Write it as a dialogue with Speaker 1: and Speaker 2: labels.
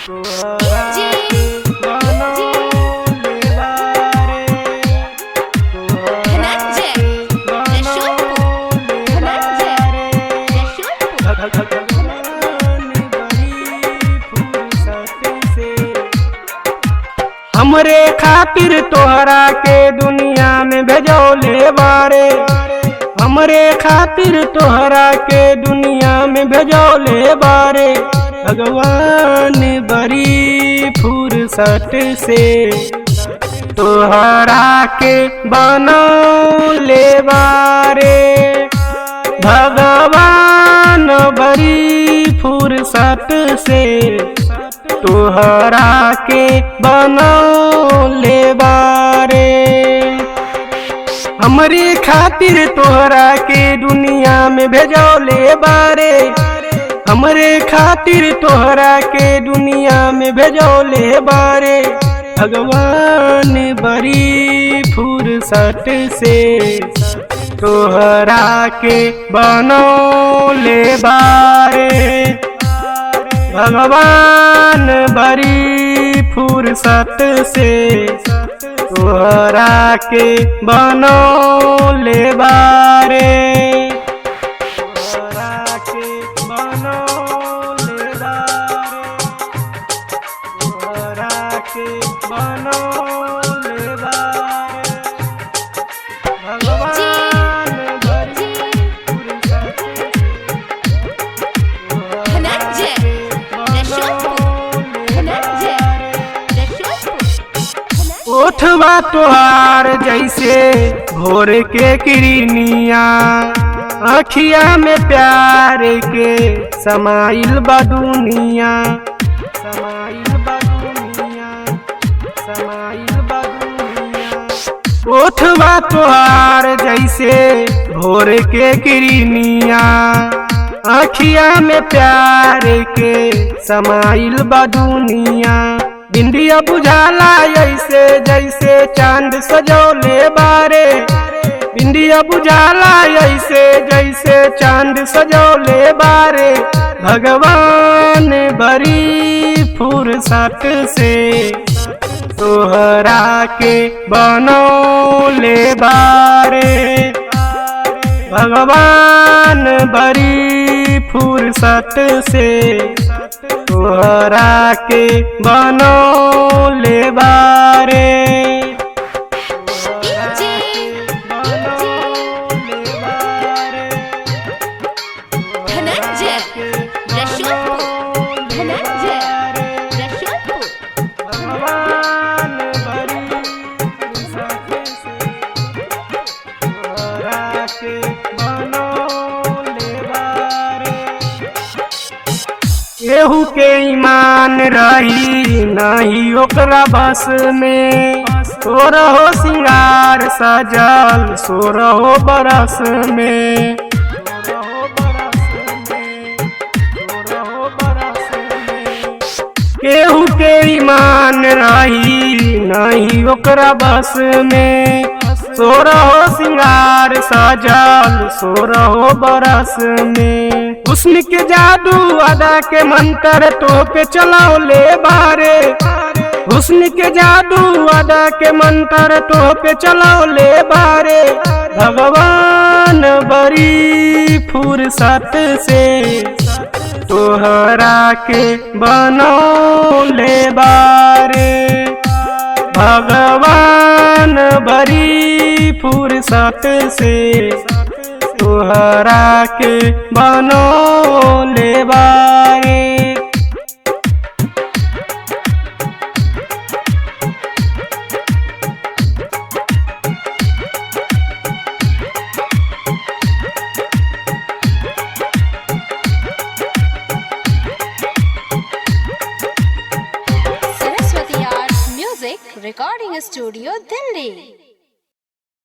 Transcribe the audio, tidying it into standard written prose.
Speaker 1: तोहरा के बनौले बारे, तोहरा के बनौले बारे। भगवान बड़ी फुर्सत से हमरे खातिर तोहरा के दुनिया में भेजौले बारे, हमरे खातिर तोहरा के दुनिया में भेजौले बारे। भगवान बड़ी फुर्सत से तोहरा के बनौले बारे, भगवान बड़ी फुर्सत से तोहरा के बनौले बारे। हमरे खातिर तोहरा के दुनिया में भेजौले बारे, हमरे खातिर तोहरा के दुनिया में भेजौले बारे। भगवान बड़ी फुर्सत से तोहरा के बनौले बारे, भगवान बड़ी फुर्सत से तोहरा के बनौले बारे, तोहरा के बनौले बारे, तोहरा के बनौले बारे। भगवान बड़ी फुर्सत से ओठवा तोहार जैसे भोर के किरनिया, अखिया में प्यार के समाइल बा दुनिया, समाइल बा दुनिया, समाइल बा दुनिया। ओठवा तोहार जैसे भोर के किरनिया, अखिया में प्यार के समाइल बा दुनिया। बिंदिया बुझाला ऐसे जैसे चांद सजौले बारे, बिंदिया बुझाला ऐसे जैसे चांद सजौले बारे। भगवान बड़ी फुर्सत से तोहरा के बनौले बारे, भगवान बड़ी फुर्सत से तोहरा के बनौले बारे, तोहरा के बनौले बारे, तोहरा के बनौले बारे। भगवान बड़ी फुर्सत से तोहरा के बनौले बारे। केहू के ईमान रही नहीं ओकरा बस में, सोरहो सिंगार सजल सोरहो बरस में, सोरहो बरस में, सोरहो बरस में। केहू के ईमान रही नहीं ओकरा बस में, सोरहो सिंगार सजल सोरहो बरस में। हुस्न के जादू अदा के मंत्र तो पे चलौले बारे, हुस्न के जादू अदा के मंत्र तो पे चलौले बारे। भगवान बड़ी फुर्सत से तोहरा के बनौले बारे, भगवान बड़ी फुर्सत से तोहरा के बनौले बारे।
Speaker 2: Saraswati art music recording studio Delhi.